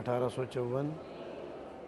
1854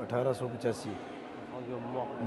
1885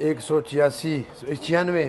186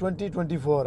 2024